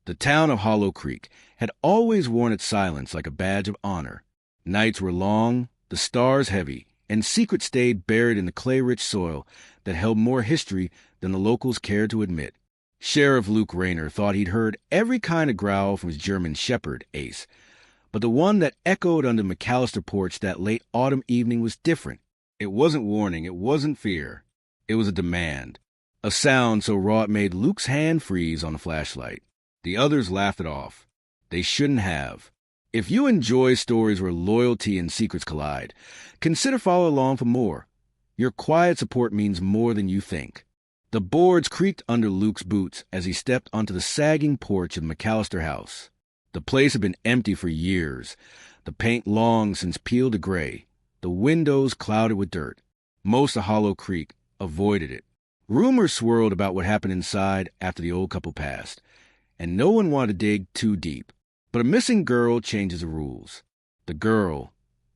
The town of Hollow Creek had always worn its silence like a badge of honor. Nights were long, the stars heavy, and secrets stayed buried in the clay-rich soil that held more history than the locals cared to admit. Sheriff Luke Rayner thought he'd heard every kind of growl from his German shepherd, Ace, but the one that echoed under McAllister Porch that late autumn evening was different. It wasn't warning, it wasn't fear. It was a demand. A sound so raw it made Luke's hand freeze on the flashlight. The others laughed it off. They shouldn't have. If you enjoy stories where loyalty and secrets collide, consider following along for more. Your quiet support means more than you think. The boards creaked under Luke's boots as he stepped onto the sagging porch of the McAllister house. The place had been empty for years, the paint long since peeled to gray, the windows clouded with dirt. Most of Hollow Creek avoided it. Rumors swirled about what happened inside after the old couple passed, and no one wanted to dig too deep. But a missing girl changes the rules. The girl,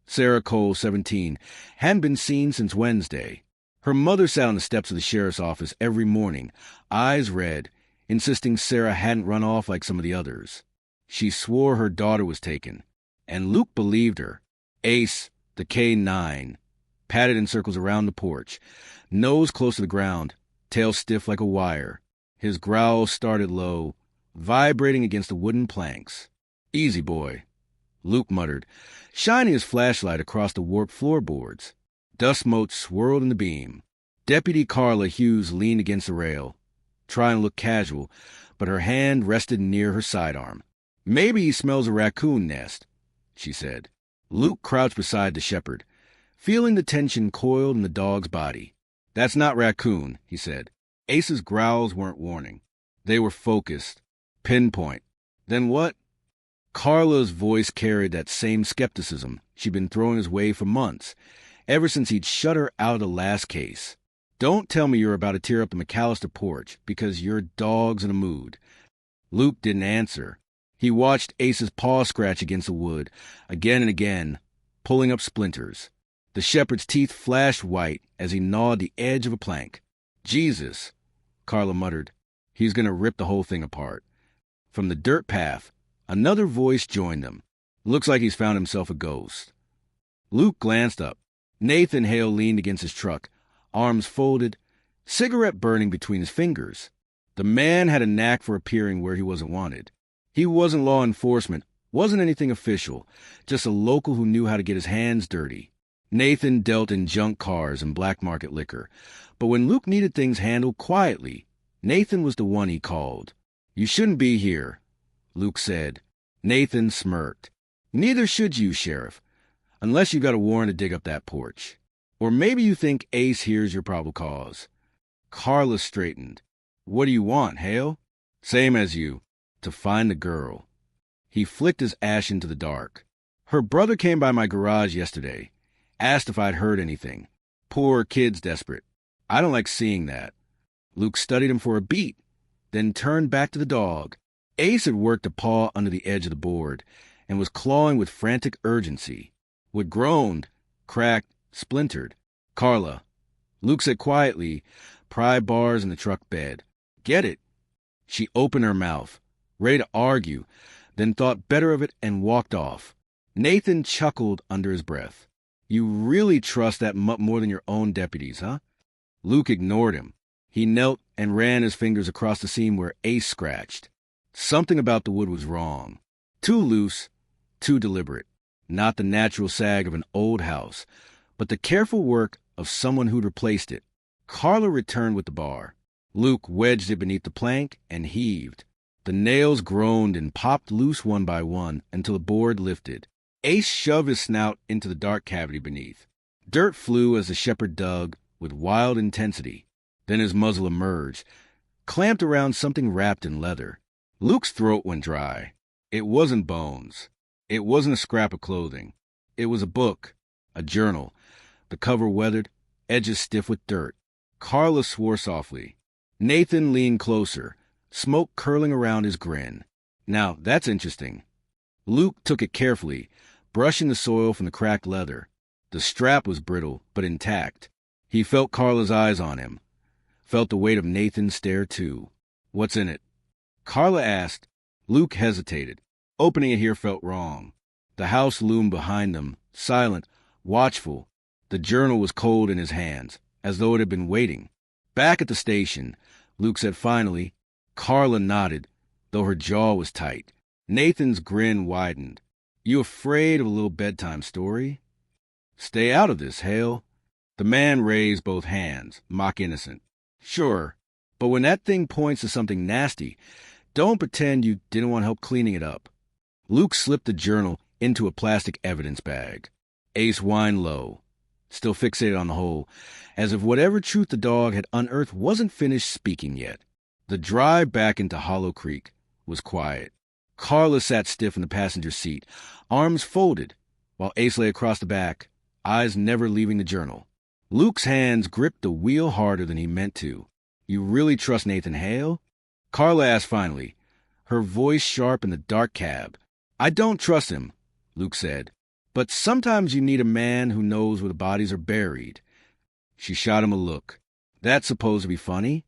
Sarah Cole, 17, hadn't been seen since Wednesday. Her mother sat on the steps of the sheriff's office every morning, eyes red, insisting Sarah hadn't run off like some of the others. She swore her daughter was taken, and Luke believed her. Ace, the K9, padded in circles around the porch, nose close to the ground, tail stiff like a wire. His growl started low, vibrating against the wooden planks. "Easy, boy," Luke muttered, shining his flashlight across the warped floorboards. Dust motes swirled in the beam. Deputy Carla Hughes leaned against the rail, trying to look casual, but her hand rested near her sidearm. "Maybe he smells a raccoon nest," she said. Luke crouched beside the shepherd, feeling the tension coiled in the dog's body. "That's not raccoon," he said. Ace's growls weren't warning. They were focused, pinpoint. "Then what?" Carla's voice carried that same skepticism she'd been throwing his way for months, ever since he'd shut her out of the last case. "Don't tell me you're about to tear up the McAllister porch because your dog's in a mood." Luke didn't answer. He watched Ace's paw scratch against the wood, again and again, pulling up splinters. The shepherd's teeth flashed white as he gnawed the edge of a plank. "Jesus," Carla muttered. "He's going to rip the whole thing apart." From the dirt path, another voice joined them. "Looks like he's found himself a ghost." Luke glanced up. Nathan Hale leaned against his truck, arms folded, cigarette burning between his fingers. The man had a knack for appearing where he wasn't wanted. He wasn't law enforcement, wasn't anything official, just a local who knew how to get his hands dirty. Nathan dealt in junk cars and black market liquor, but when Luke needed things handled quietly, Nathan was the one he called. "You shouldn't be here," Luke said. Nathan smirked. "Neither should you, Sheriff, unless you've got a warrant to dig up that porch. Or maybe you think Ace here's your probable cause." Carla straightened. "What do you want, Hale?" "Same as you. To find the girl." He flicked his ash into the dark. "Her brother came by my garage yesterday. Asked if I'd heard anything. Poor kid's desperate. I don't like seeing that." Luke studied him for a beat, then turned back to the dog. Ace had worked a paw under the edge of the board and was clawing with frantic urgency. Wood groaned, cracked, splintered. "Carla," Luke said quietly, pry bars in the truck bed. "Get it." She opened her mouth, ready to argue, then thought better of it and walked off. Nathan chuckled under his breath. "You really trust that mutt more than your own deputies, huh?" Luke ignored him. He knelt and ran his fingers across the seam where Ace scratched. Something about the wood was wrong. Too loose, too deliberate. Not the natural sag of an old house, but the careful work of someone who'd replaced it. Carla returned with the bar. Luke wedged it beneath the plank and heaved. The nails groaned and popped loose one by one until the board lifted. Ace shoved his snout into the dark cavity beneath. Dirt flew as the shepherd dug with wild intensity. Then his muzzle emerged, clamped around something wrapped in leather. Luke's throat went dry. It wasn't bones. It wasn't a scrap of clothing. It was a book, a journal, the cover weathered, edges stiff with dirt. Carla swore softly. Nathan leaned closer, smoke curling around his grin. "Now, that's interesting." Luke took it carefully, brushing the soil from the cracked leather. The strap was brittle, but intact. He felt Carla's eyes on him, felt the weight of Nathan's stare too. "What's in it?" Carla asked, Luke hesitated. Opening it here felt wrong. The house loomed behind them, silent, watchful. The journal was cold in his hands, as though it had been waiting. Back at the station, Luke said finally. Carla nodded, though her jaw was tight. Nathan's grin widened. You afraid of a little bedtime story? Stay out of this, Hale. The man raised both hands, mock innocent. Sure, but when that thing points to something nasty, don't pretend you didn't want help cleaning it up. Luke slipped the journal into a plastic evidence bag. Ace whined low, still fixated on the hole, as if whatever truth the dog had unearthed wasn't finished speaking yet. The drive back into Hollow Creek was quiet. Carla sat stiff in the passenger seat, arms folded, while Ace lay across the back, eyes never leaving the journal. Luke's hands gripped the wheel harder than he meant to. You really trust Nathan Hale? Carla asked finally, her voice sharp in the dark cab. I don't trust him, Luke said, but sometimes you need a man who knows where the bodies are buried. She shot him a look. That's supposed to be funny?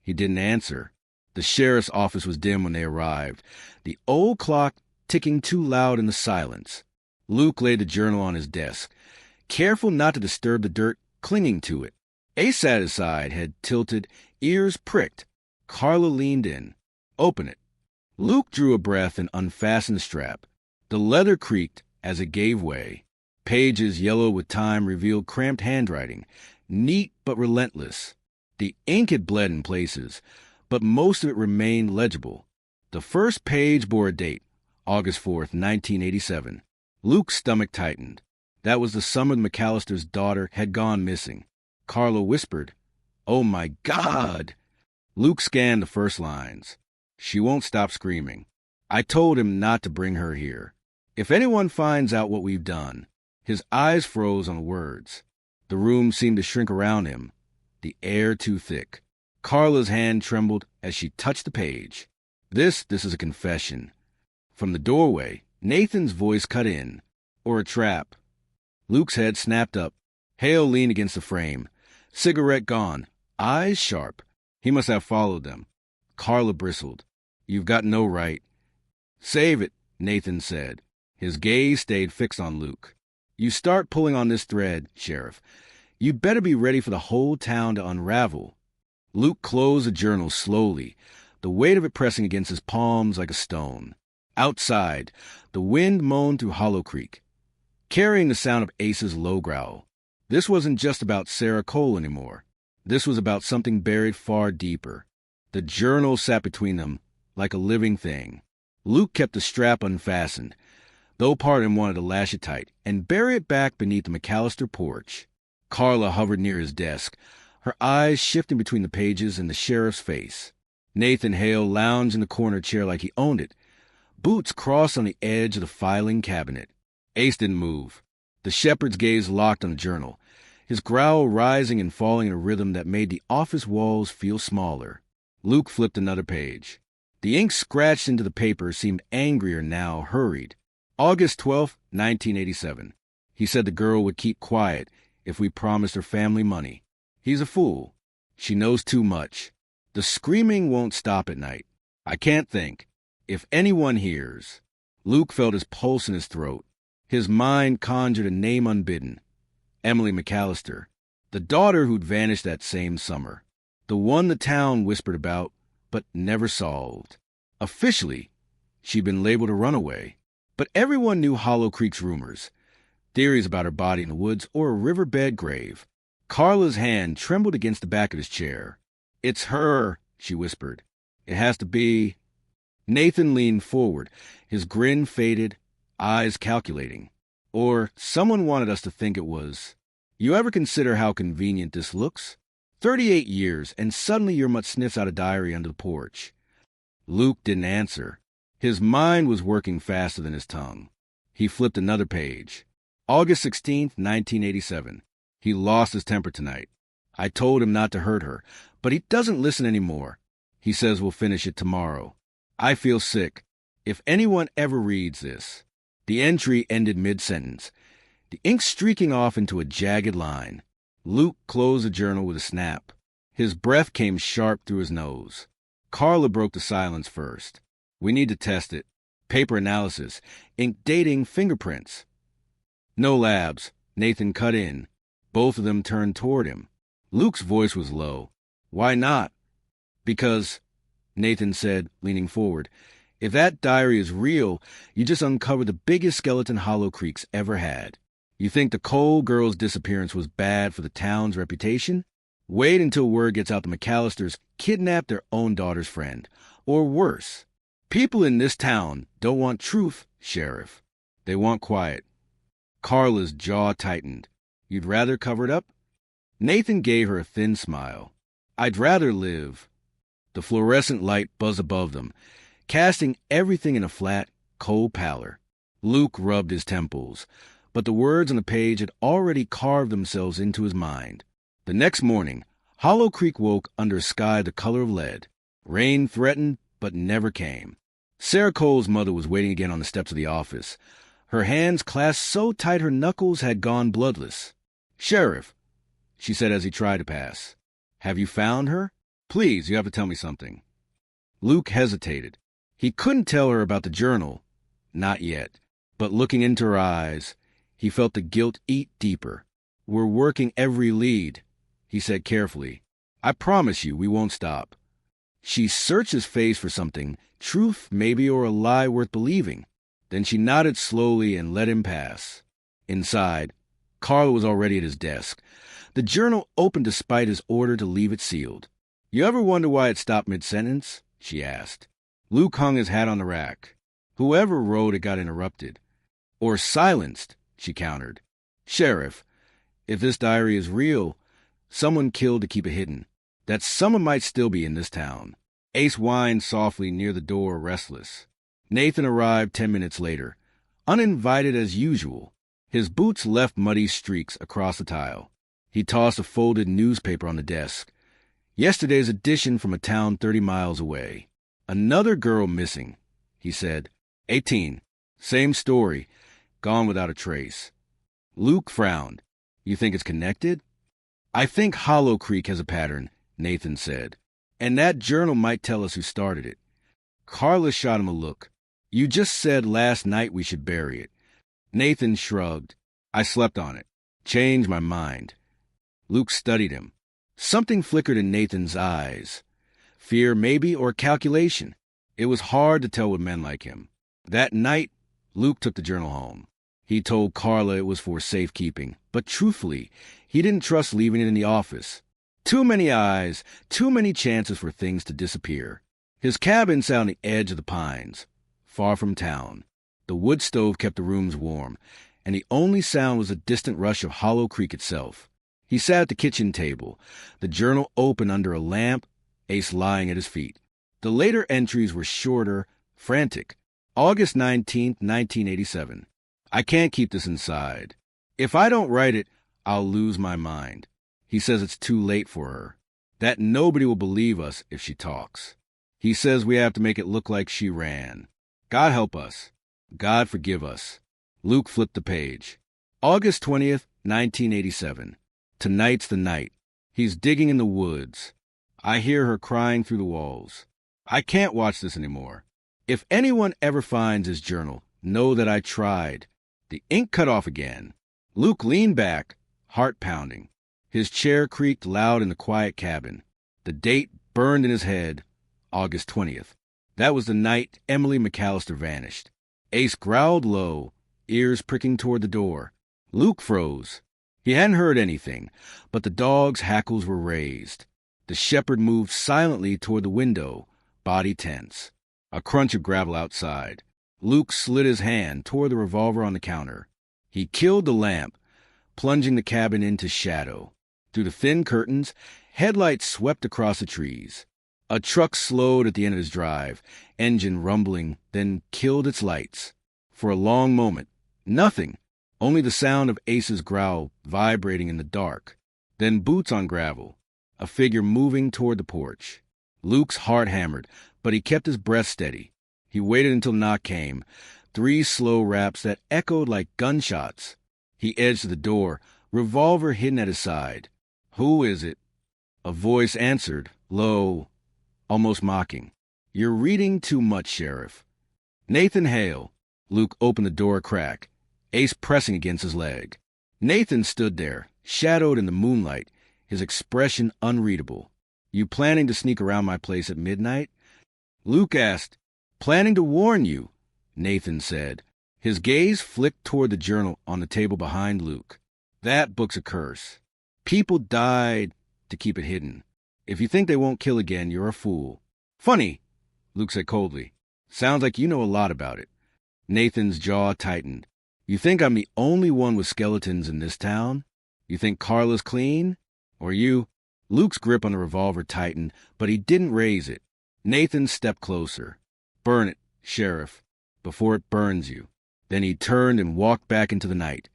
He didn't answer. The sheriff's office was dim when they arrived, the old clock ticking too loud in the silence. Luke laid the journal on his desk, careful not to disturb the dirt clinging to it. Ace sat at his side, head tilted, ears pricked. Carla leaned in. Open it. Luke drew a breath and unfastened the strap. The leather creaked as it gave way. Pages yellow with time revealed cramped handwriting, neat but relentless. The ink had bled in places, but most of it remained legible. The first page bore a date, August 4th, 1987. Luke's stomach tightened. That was the summer the McAllister's daughter had gone missing. Carla whispered, "Oh my God!" Luke scanned the first lines. She won't stop screaming. I told him not to bring her here. If anyone finds out what we've done. His eyes froze on the words. The room seemed to shrink around him, the air too thick. Carla's hand trembled as she touched the page. This is a confession. From the doorway, Nathan's voice cut in. Or a trap. Luke's head snapped up. Hale leaned against the frame. Cigarette gone. Eyes sharp. He must have followed them. Carla bristled. You've got no right. Save it, Nathan said. His gaze stayed fixed on Luke. You start pulling on this thread, Sheriff. You'd better be ready for the whole town to unravel. Luke closed the journal slowly, the weight of it pressing against his palms like a stone. Outside, the wind moaned through Hollow Creek, carrying the sound of Ace's low growl. This wasn't just about Sarah Cole anymore. This was about something buried far deeper. The journal sat between them like a living thing. Luke kept the strap unfastened, though part of him wanted to lash it tight and bury it back beneath the McAllister porch. Carla hovered near his desk, her eyes shifting between the pages and the sheriff's face. Nathan Hale lounged in the corner chair like he owned it, boots crossed on the edge of the filing cabinet. Ace didn't move. The shepherd's gaze locked on the journal, his growl rising and falling in a rhythm that made the office walls feel smaller. Luke flipped another page. The ink scratched into the paper seemed angrier now, hurried. August 12th, 1987. He said the girl would keep quiet if we promised her family money. He's a fool. She knows too much. The screaming won't stop at night. I can't think. If anyone hears. Luke felt his pulse in his throat. His mind conjured a name unbidden. Emily McAllister. The daughter who'd vanished that same summer. The one the town whispered about, but never solved. Officially, she'd been labeled a runaway. But everyone knew Hollow Creek's rumors. Theories about her body in the woods or a riverbed grave. Carla's hand trembled against the back of his chair. It's her, she whispered. It has to be. Nathan leaned forward, his grin faded, eyes calculating. Or someone wanted us to think it was. You ever consider how convenient this looks? 38 years, and suddenly your mutt sniffs out a diary under the porch. Luke didn't answer. His mind was working faster than his tongue. He flipped another page. August 16th, 1987. He lost his temper tonight. I told him not to hurt her, but he doesn't listen anymore. He says we'll finish it tomorrow. I feel sick. If anyone ever reads this. The entry ended mid-sentence, the ink streaking off into a jagged line. Luke closed the journal with a snap. His breath came sharp through his nose. Carla broke the silence first. We need to test it. Paper analysis, ink dating, fingerprints. No labs. Nathan cut in. Both of them turned toward him. Luke's voice was low. Why not? Because, Nathan said, leaning forward, if that diary is real, you just uncovered the biggest skeleton Hollow Creek's ever had. You think the Cole girl's disappearance was bad for the town's reputation? Wait until word gets out the McAllisters kidnapped their own daughter's friend. Or worse. People in this town don't want truth, Sheriff. They want quiet. Carla's jaw tightened. You'd rather cover it up? Nathan gave her a thin smile. I'd rather live. The fluorescent light buzzed above them, casting everything in a flat, cold pallor. Luke rubbed his temples, but the words on the page had already carved themselves into his mind. The next morning, Hollow Creek woke under a sky the color of lead. Rain threatened, but never came. Sarah Cole's mother was waiting again on the steps of the office. Her hands clasped so tight her knuckles had gone bloodless. Sheriff, she said as he tried to pass, have you found her? Please, you have to tell me something. Luke hesitated. He couldn't tell her about the journal. Not yet. But looking into her eyes, he felt the guilt eat deeper. We're working every lead, he said carefully. I promise you we won't stop. She searched his face for something, truth maybe or a lie worth believing. Then she nodded slowly and let him pass. Inside, Carl was already at his desk. The journal opened despite his order to leave it sealed. You ever wonder why it stopped mid-sentence? She asked. Luke hung his hat on the rack. Whoever wrote it got interrupted. Or silenced, she countered. Sheriff, if this diary is real, someone killed to keep it hidden. That someone might still be in this town. Ace whined softly near the door, restless. Nathan arrived 10 minutes later, uninvited as usual. His boots left muddy streaks across the tile. He tossed a folded newspaper on the desk. Yesterday's edition from a town 30 miles away. Another girl missing, he said. 18. Same story. Gone without a trace. Luke frowned. You think it's connected? I think Hollow Creek has a pattern, Nathan said. And that journal might tell us who started it. Carla shot him a look. You just said last night we should bury it. Nathan shrugged. I slept on it. Changed my mind. Luke studied him. Something flickered in Nathan's eyes. Fear, maybe, or calculation. It was hard to tell with men like him. That night, Luke took the journal home. He told Carla it was for safekeeping, but truthfully, he didn't trust leaving it in the office. Too many eyes, too many chances for things to disappear. His cabin sat on the edge of the pines, far from town. The wood stove kept the rooms warm, and the only sound was the distant rush of Hollow Creek itself. He sat at the kitchen table, the journal open under a lamp, Ace lying at his feet. The later entries were shorter, frantic. August 19th, 1987. I can't keep this inside. If I don't write it, I'll lose my mind. He says it's too late for her. That nobody will believe us if she talks. He says we have to make it look like she ran. God help us. God forgive us. Luke flipped the page. August 20th, 1987. Tonight's the night. He's digging in the woods. I hear her crying through the walls. I can't watch this anymore. If anyone ever finds his journal, know that I tried. The ink cut off again. Luke leaned back, heart pounding. His chair creaked loud in the quiet cabin. The date burned in his head, August 20th. That was the night Emily McAllister vanished. Ace growled low, ears pricking toward the door. Luke froze. He hadn't heard anything, but the dog's hackles were raised. The shepherd moved silently toward the window, body tense. A crunch of gravel outside. Luke slid his hand toward the revolver on the counter. He killed the lamp, plunging the cabin into shadow. Through the thin curtains, headlights swept across the trees. A truck slowed at the end of his drive, engine rumbling, then killed its lights. For a long moment, nothing, only the sound of Ace's growl vibrating in the dark. Then boots on gravel, a figure moving toward the porch. Luke's heart hammered, but he kept his breath steady. He waited until knock came, 3 slow raps that echoed like gunshots. He edged to the door, revolver hidden at his side. Who is it? A voice answered, low, almost mocking. You're reading too much, Sheriff. Nathan Hale. Luke opened the door a crack, Ace pressing against his leg. Nathan stood there, shadowed in the moonlight, his expression unreadable. You planning to sneak around my place at midnight? Luke asked. Planning to warn you, Nathan said. His gaze flicked toward the journal on the table behind Luke. That book's a curse. People died to keep it hidden. If you think they won't kill again, you're a fool. Funny, Luke said coldly. Sounds like you know a lot about it. Nathan's jaw tightened. You think I'm the only one with skeletons in this town? You think Carla's clean? Or you? Luke's grip on the revolver tightened, but he didn't raise it. Nathan stepped closer. Burn it, Sheriff, before it burns you. Then he turned and walked back into the night,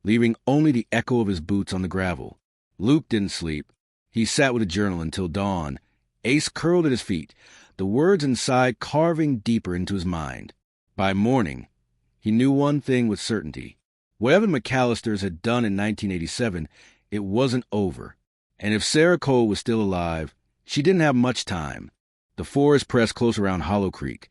leaving only the echo of his boots on the gravel. Luke didn't sleep. He sat with a journal until dawn. Ace curled at his feet, the words inside carving deeper into his mind. By morning, he knew one thing with certainty. Whatever the McAllisters had done in 1987, it wasn't over. And if Sarah Cole was still alive, she didn't have much time. The forest pressed close around Hollow Creek,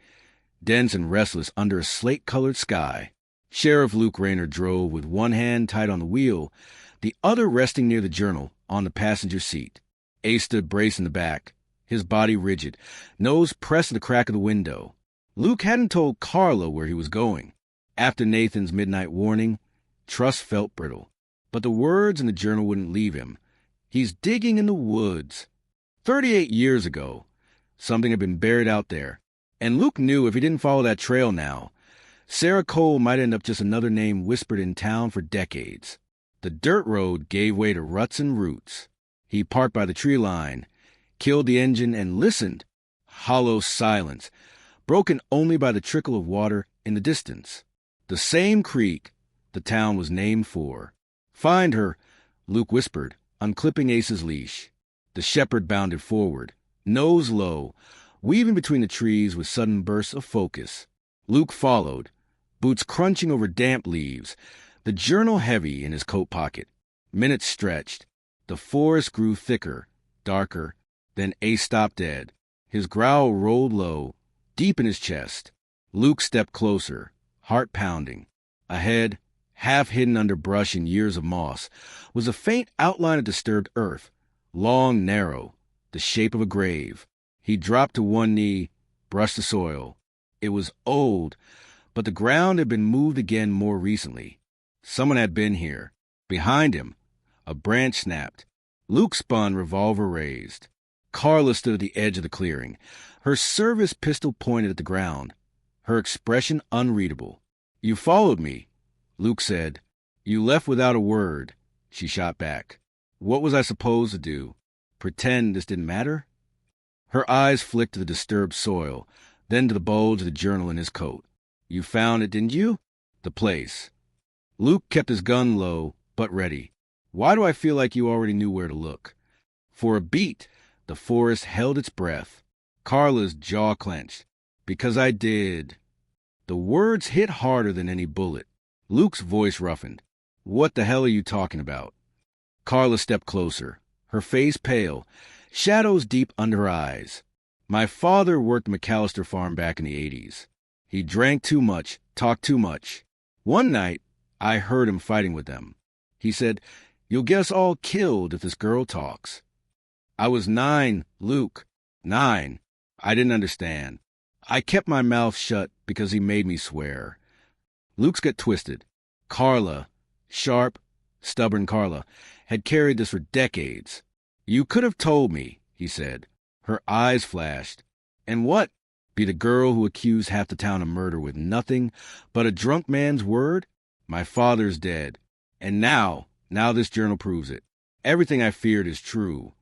dense and restless under a slate-colored sky. Sheriff Luke Rayner drove with one hand tight on the wheel, the other resting near the journal on the passenger seat. Ace stood braced in the back, his body rigid, nose pressed to the crack of the window. Luke hadn't told Carla where he was going. After Nathan's midnight warning, trust felt brittle. But the words in the journal wouldn't leave him. He's digging in the woods. 38 years ago, something had been buried out there. And Luke knew if he didn't follow that trail now, Sarah Cole might end up just another name whispered in town for decades. The dirt road gave way to ruts and roots. He parked by the tree line, killed the engine, and listened. Hollow silence, broken only by the trickle of water in the distance. The same creek the town was named for. Find her, Luke whispered, unclipping Ace's leash. The shepherd bounded forward, nose low, weaving between the trees with sudden bursts of focus. Luke followed, boots crunching over damp leaves, the journal heavy in his coat pocket. Minutes stretched. The forest grew thicker, darker. Then Ace stopped dead. His growl rolled low, deep in his chest. Luke stepped closer, heart pounding. Ahead, half hidden under brush and years of moss, was a faint outline of disturbed earth, long, narrow, the shape of a grave. He dropped to one knee, brushed the soil. It was old, but the ground had been moved again more recently. Someone had been here. Behind him, a branch snapped. Luke spun, revolver raised. Carla stood at the edge of the clearing, her service pistol pointed at the ground, her expression unreadable. You followed me, Luke said. You left without a word, she shot back. What was I supposed to do? Pretend this didn't matter? Her eyes flicked to the disturbed soil, then to the bulge of the journal in his coat. You found it, didn't you? The place. Luke kept his gun low, but ready. Why do I feel like you already knew where to look? For a beat, the forest held its breath. Carla's jaw clenched. Because I did. The words hit harder than any bullet. Luke's voice roughened. What the hell are you talking about? Carla stepped closer, her face pale, shadows deep under her eyes. My father worked the McAllister farm back in the 80s. He drank too much, talked too much. One night, I heard him fighting with them. He said, "You'll get us all killed if this girl talks." I was 9, Luke. 9. I didn't understand. I kept my mouth shut because he made me swear. Luke's got twisted. Carla, sharp, stubborn Carla, had carried this for decades. You could have told me, he said. Her eyes flashed. And what? Be the girl who accused half the town of murder with nothing but a drunk man's word? My father's dead. And now this journal proves it. Everything I feared is true.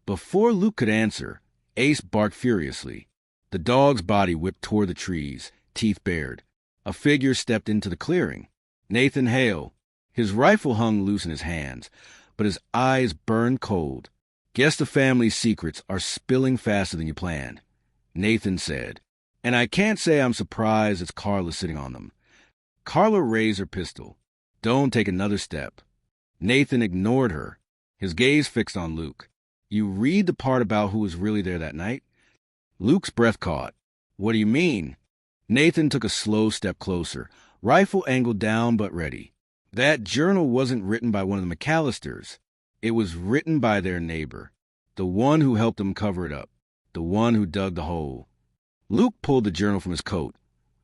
Before Luke could answer, Ace barked furiously. The dog's body whipped toward the trees, teeth bared. A figure stepped into the clearing. Nathan Hale. His rifle hung loose in his hands, but his eyes burned cold. Guess the family's secrets are spilling faster than you planned, Nathan said. And I can't say I'm surprised it's Carla sitting on them. Carla raised her pistol. Don't take another step. Nathan ignored her, his gaze fixed on Luke. You read the part about who was really there that night? Luke's breath caught. What do you mean? Nathan took a slow step closer, rifle angled down but ready. That journal wasn't written by one of the McAllisters. It was written by their neighbor, the one who helped them cover it up, the one who dug the hole. Luke pulled the journal from his coat,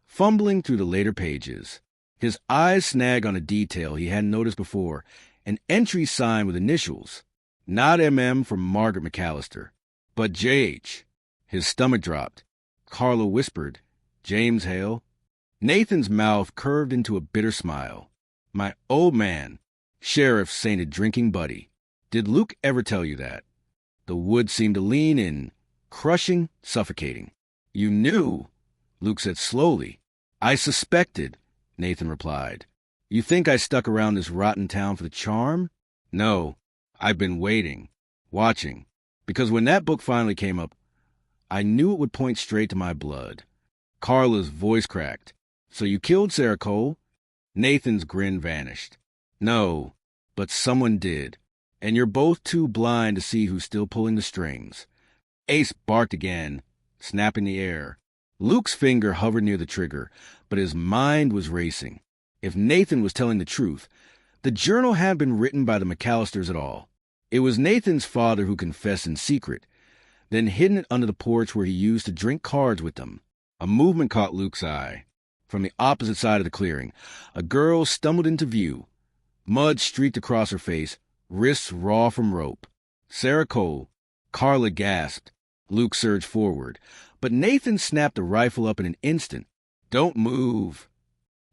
fumbling through the later pages. His eyes snagged on a detail he hadn't noticed before, an entry signed with initials. Not MM from Margaret McAllister, but JH. His stomach dropped. Carla whispered, James Hale. Nathan's mouth curved into a bitter smile. My old man, Sheriff sainted drinking buddy. Did Luke ever tell you that? The wood seemed to lean in, crushing, suffocating. You knew, Luke said slowly. I suspected, Nathan replied. You think I stuck around this rotten town for the charm? No, I've been waiting, watching, because when that book finally came up, I knew it would point straight to my blood. Carla's voice cracked. So you killed Sarah Cole? Nathan's grin vanished. No, but someone did, and you're both too blind to see who's still pulling the strings. Ace barked again, snapping the air. Luke's finger hovered near the trigger, but his mind was racing. If Nathan was telling the truth, the journal hadn't been written by the McAllisters at all. It was Nathan's father who confessed in secret, then hidden it under the porch where he used to drink cards with them. A movement caught Luke's eye. From the opposite side of the clearing, a girl stumbled into view. Mud streaked across her face, wrists raw from rope. Sarah Cole. Carla gasped. Luke surged forward, but Nathan snapped the rifle up in an instant. Don't move.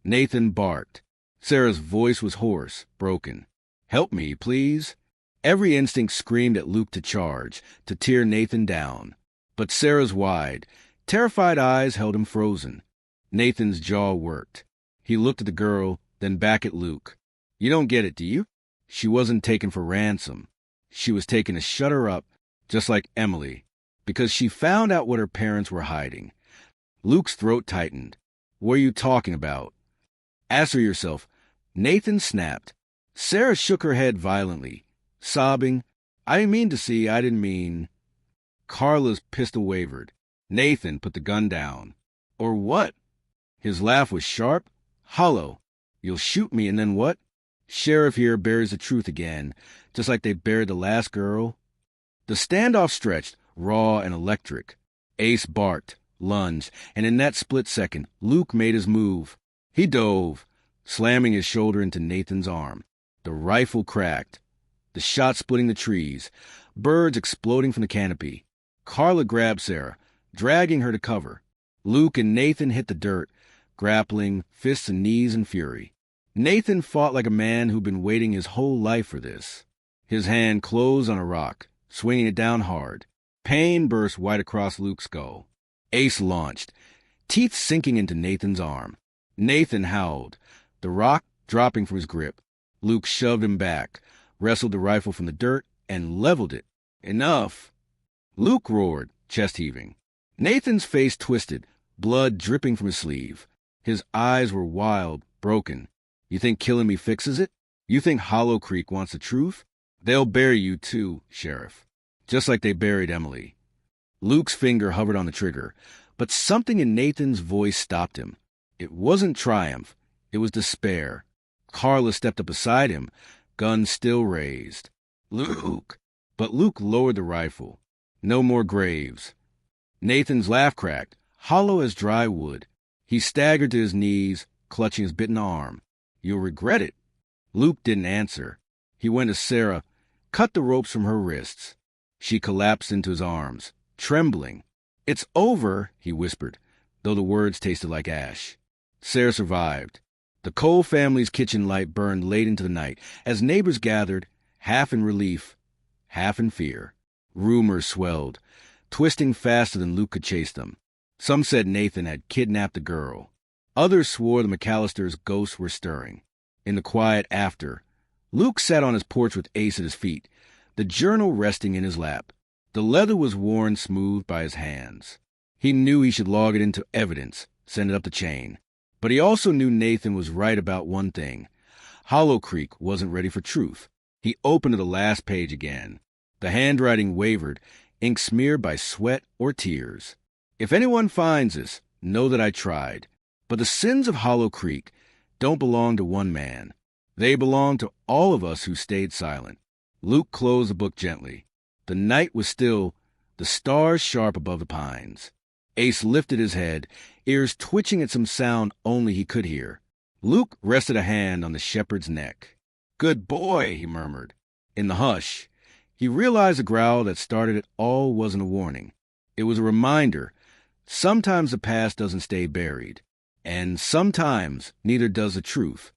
Nathan barked. Sarah's voice was hoarse, broken. Help me, please. Every instinct screamed at Luke to charge, to tear Nathan down. But Sarah's wide, terrified eyes held him frozen. Nathan's jaw worked. He looked at the girl, then back at Luke. You don't get it, do you? She wasn't taken for ransom. She was taken to shut her up, just like Emily, because she found out what her parents were hiding. Luke's throat tightened. What are you talking about? Answer yourself. Nathan snapped. Sarah shook her head violently, sobbing. I didn't mean to see, I didn't mean. Carla's pistol wavered. Nathan put the gun down. Or what? His laugh was sharp, hollow. You'll shoot me and then what? Sheriff here buries the truth again, just like they buried the last girl. The standoff stretched, raw and electric. Ace barked, lunged, and in that split second, Luke made his move. He dove, slamming his shoulder into Nathan's arm. The rifle cracked, the shot splitting the trees, birds exploding from the canopy. Carla grabbed Sarah, dragging her to cover. Luke and Nathan hit the dirt, grappling, fists and knees in fury. Nathan fought like a man who'd been waiting his whole life for this. His hand closed on a rock, swinging it down hard. Pain burst white across Luke's skull. Ace launched, teeth sinking into Nathan's arm. Nathan howled, the rock dropping from his grip. Luke shoved him back, wrestled the rifle from the dirt, and leveled it. Enough! Luke roared, chest heaving. Nathan's face twisted, blood dripping from his sleeve. His eyes were wild, broken. You think killing me fixes it? You think Hollow Creek wants the truth? They'll bury you too, Sheriff. Just like they buried Emily. Luke's finger hovered on the trigger, but something in Nathan's voice stopped him. It wasn't triumph. It was despair. Carla stepped up beside him, gun still raised. Luke! But Luke lowered the rifle. No more graves. Nathan's laugh cracked, hollow as dry wood. He staggered to his knees, clutching his bitten arm. You'll regret it. Luke didn't answer. He went to Sarah, cut the ropes from her wrists. She collapsed into his arms, trembling. It's over, he whispered, though the words tasted like ash. Sarah survived. The Cole family's kitchen light burned late into the night as neighbors gathered, half in relief, half in fear. Rumors swelled, twisting faster than Luke could chase them. Some said Nathan had kidnapped the girl. Others swore the McAllisters' ghosts were stirring. In the quiet after, Luke sat on his porch with Ace at his feet, the journal resting in his lap. The leather was worn smooth by his hands. He knew he should log it into evidence, send it up the chain. But he also knew Nathan was right about one thing. Hollow Creek wasn't ready for truth. He opened to the last page again. The handwriting wavered, ink smeared by sweat or tears. If anyone finds us, know that I tried. But the sins of Hollow Creek don't belong to one man. They belong to all of us who stayed silent. Luke closed the book gently. The night was still, the stars sharp above the pines. Ace lifted his head, ears twitching at some sound only he could hear. Luke rested a hand on the shepherd's neck. "Good boy," he murmured. In the hush, he realized the growl that started it all wasn't a warning. It was a reminder. Sometimes the past doesn't stay buried, and sometimes neither does the truth.